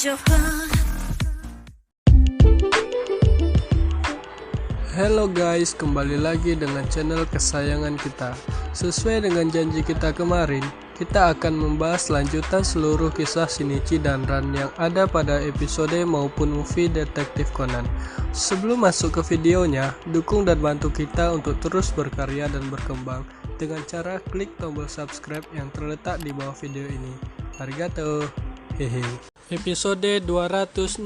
your phone. Halo guys, kembali lagi dengan channel kesayangan kita. Sesuai dengan janji kita kemarin, kita akan membahas lanjutan seluruh kisah Shinichi dan Ran yang ada pada episode maupun movie Detektif Conan. Sebelum masuk ke videonya, dukung dan bantu kita untuk terus berkarya dan berkembang dengan cara klik tombol subscribe yang terletak di bawah video ini. Arigato. Hehe. Episode 267.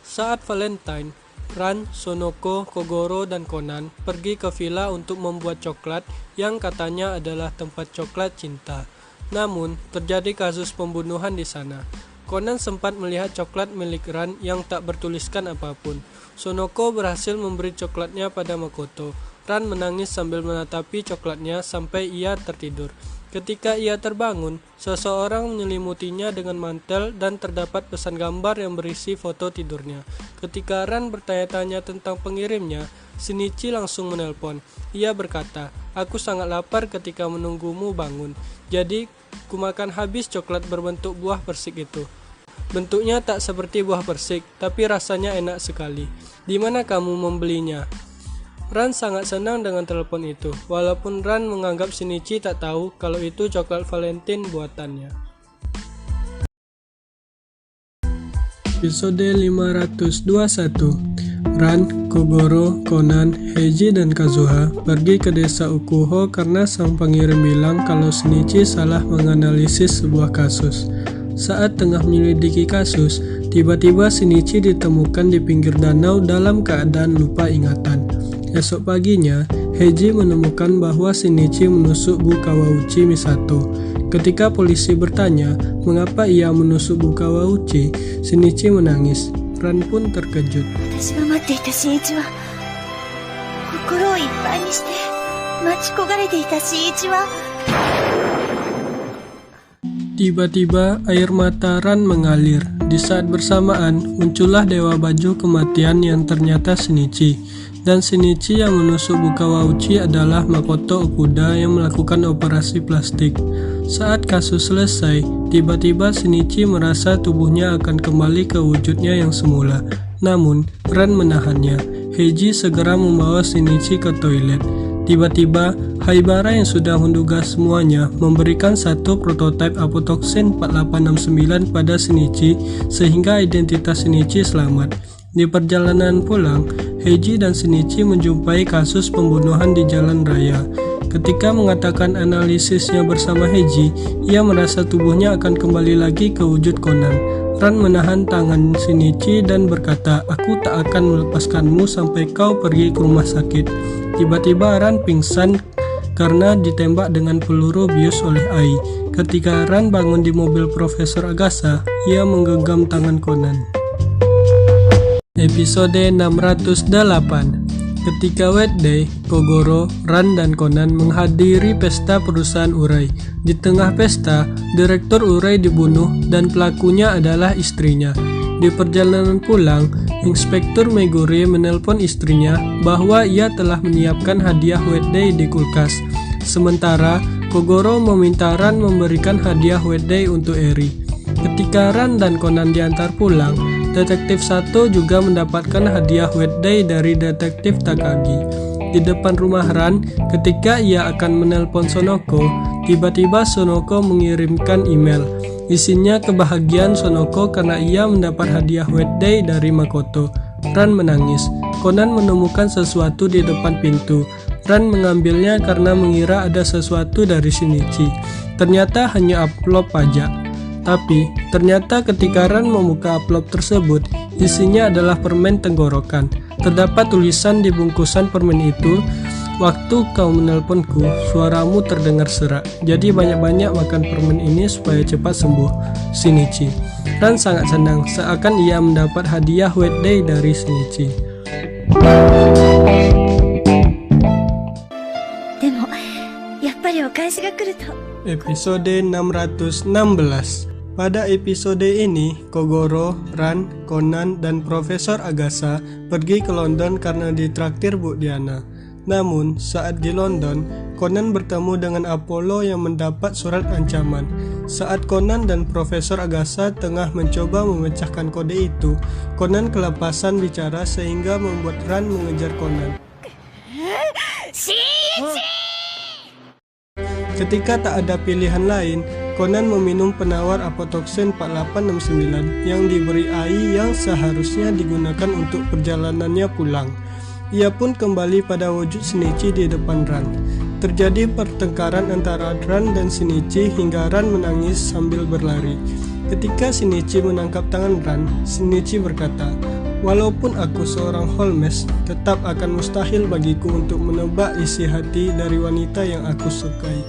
Saat Valentine, Ran, Sonoko, Kogoro, dan Conan pergi ke villa untuk membuat coklat yang katanya adalah tempat coklat cinta. Namun, terjadi kasus pembunuhan di sana. Conan sempat melihat coklat milik Ran yang tak bertuliskan apapun. Sonoko berhasil memberi coklatnya pada Makoto. Ran menangis sambil menatapi coklatnya sampai ia tertidur. Ketika ia terbangun, seseorang menyelimutinya dengan mantel dan terdapat pesan gambar yang berisi foto tidurnya. Ketika Ran bertanya-tanya tentang pengirimnya, Shinichi langsung menelpon. Ia berkata, "Aku sangat lapar ketika menunggumu bangun. Jadi, kumakan habis coklat berbentuk buah persik itu. Bentuknya tak seperti buah persik, tapi rasanya enak sekali. Di mana kamu membelinya?" Ran sangat senang dengan telepon itu, walaupun Ran menganggap Shinichi tak tahu kalau itu coklat Valentine buatannya. Episode 521. Ran, Kogoro, Conan, Heiji, dan Kazuha pergi ke desa Ukuho karena sang pengirim bilang kalau Shinichi salah menganalisis sebuah kasus. Saat tengah menyelidiki kasus, tiba-tiba Shinichi ditemukan di pinggir danau dalam keadaan lupa ingatan. Esok paginya, Heiji menemukan bahwa Shinichi menusuk Bu Kawauchi Misato. Ketika polisi bertanya mengapa ia menusuk Bu Kawauchi, Shinichi menangis. Ran pun terkejut. Tiba-tiba air mata Ran mengalir. Di saat bersamaan, muncullah Dewa Baju Kematian yang ternyata Shinichi. Dan Shinichi yang menusuk Bu Kawauchi adalah Makoto Okuda yang melakukan operasi plastik. Saat kasus selesai, tiba-tiba Shinichi merasa tubuhnya akan kembali ke wujudnya yang semula. Namun, Ran menahannya. Heiji segera membawa Shinichi ke toilet. Tiba-tiba, Haibara yang sudah menduga semuanya memberikan satu prototipe apotoksin 4869 pada Shinichi sehingga identitas Shinichi selamat. Di perjalanan pulang, Heiji dan Shinichi menjumpai kasus pembunuhan di jalan raya. Ketika mengatakan analisisnya bersama Heiji, ia merasa tubuhnya akan kembali lagi ke wujud Conan. Ran menahan tangan Shinichi dan berkata, "Aku tak akan melepaskanmu sampai kau pergi ke rumah sakit." Tiba-tiba Ran pingsan karena ditembak dengan peluru bius oleh Ai. Ketika Ran bangun di mobil Profesor Agasa, ia menggenggam tangan Conan. Episode 608. Ketika weekday, Kogoro, Ran, dan Conan menghadiri pesta perusahaan Urai. Di tengah pesta, direktur Urai dibunuh dan pelakunya adalah istrinya. Di perjalanan pulang, Inspektur Megure menelpon istrinya bahwa ia telah menyiapkan hadiah weekday di kulkas. Sementara, Kogoro meminta Ran memberikan hadiah weekday untuk Eri. Ketika Ran dan Conan diantar pulang, Detektif Sato juga mendapatkan hadiah weekday dari Detektif Takagi. Di depan rumah Ran, ketika ia akan menelpon Sonoko, tiba-tiba Sonoko mengirimkan email. Isinya kebahagiaan Sonoko karena ia mendapat hadiah weekday dari Makoto. Ran menangis. Conan menemukan sesuatu di depan pintu. Ran mengambilnya karena mengira ada sesuatu dari Shinichi. Ternyata hanya amplop pajak. Tapi, ternyata ketika Ran membuka amplop tersebut, isinya adalah permen tenggorokan. Terdapat tulisan di bungkusan permen itu, "Waktu kau menelponku, suaramu terdengar serak. Jadi banyak-banyak makan permen ini supaya cepat sembuh. Shinichi." Ran sangat senang, seakan ia mendapat hadiah weekday dari Shinichi. Episode 616. Pada episode ini, Kogoro, Ran, Conan, dan Profesor Agasa pergi ke London karena ditraktir Bu Diana. Namun, saat di London, Conan bertemu dengan Apollo yang mendapat surat ancaman. Saat Conan dan Profesor Agatha tengah mencoba memecahkan kode itu, Conan kelepasan bicara sehingga membuat Ran mengejar Conan. Ketika tak ada pilihan lain, Conan meminum penawar apotoxin 4869 yang diberi Ai yang seharusnya digunakan untuk perjalanannya pulang. Ia pun kembali pada wujud Shinichi di depan Ran. Terjadi pertengkaran antara Ran dan Shinichi hingga Ran menangis sambil berlari. Ketika Shinichi menangkap tangan Ran, Shinichi berkata, "Walaupun aku seorang Holmes, tetap akan mustahil bagiku untuk menebak isi hati dari wanita yang aku sukai."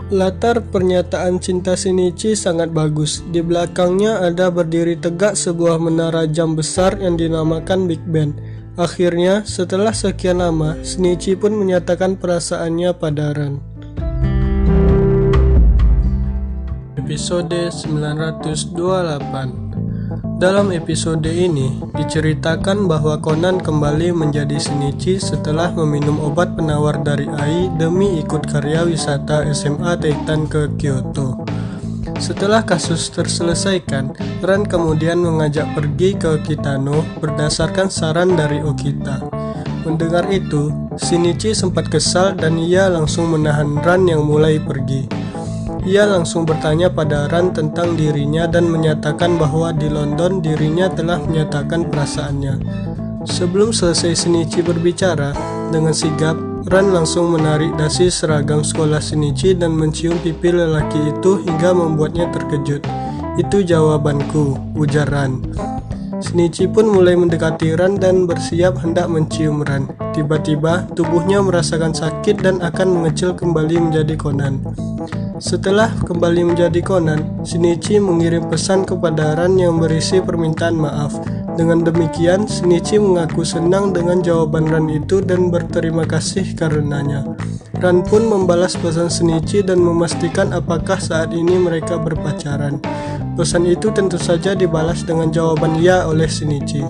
Latar pernyataan cinta Shinichi sangat bagus. Di belakangnya ada berdiri tegak sebuah menara jam besar yang dinamakan Big Ben. Akhirnya, setelah sekian lama, Shinichi pun menyatakan perasaannya pada Ran. Episode 928. Dalam episode ini, diceritakan bahwa Conan kembali menjadi Shinichi setelah meminum obat penawar dari Ai demi ikut karya wisata SMA Titan ke Kyoto. Setelah kasus terselesaikan, Ran kemudian mengajak pergi ke Kitano berdasarkan saran dari Okita. Mendengar itu, Shinichi sempat kesal dan ia langsung menahan Ran yang mulai pergi. Ia langsung bertanya pada Ran tentang dirinya dan menyatakan bahwa di London dirinya telah menyatakan perasaannya. Sebelum selesai Shinichi berbicara, dengan sigap, Ran langsung menarik dasi seragam sekolah Shinichi dan mencium pipi lelaki itu hingga membuatnya terkejut. "Itu jawabanku," ujar Ran. Shinichi pun mulai mendekati Ran dan bersiap hendak mencium Ran. Tiba-tiba, tubuhnya merasakan sakit dan akan mengecil kembali menjadi Conan. Setelah kembali menjadi Conan, Shinichi mengirim pesan kepada Ran yang berisi permintaan maaf. Dengan demikian, Shinichi mengaku senang dengan jawaban Ran itu dan berterima kasih karenanya. Ran pun membalas pesan Shinichi dan memastikan apakah saat ini mereka berpacaran. Pesan itu tentu saja dibalas dengan jawaban ya oleh Shinichi.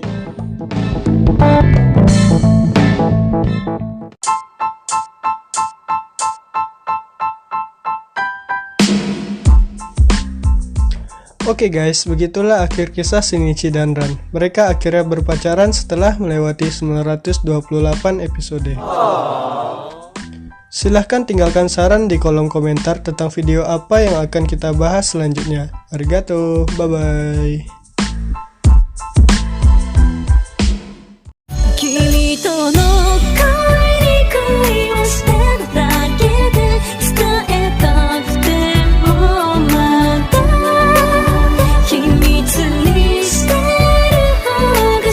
Oke guys, begitulah akhir kisah Shinichi dan Ran. Mereka akhirnya berpacaran setelah melewati 928 episode. Silahkan tinggalkan saran di kolom komentar tentang video apa yang akan kita bahas selanjutnya. Arigato, bye-bye.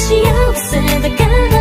幸せだから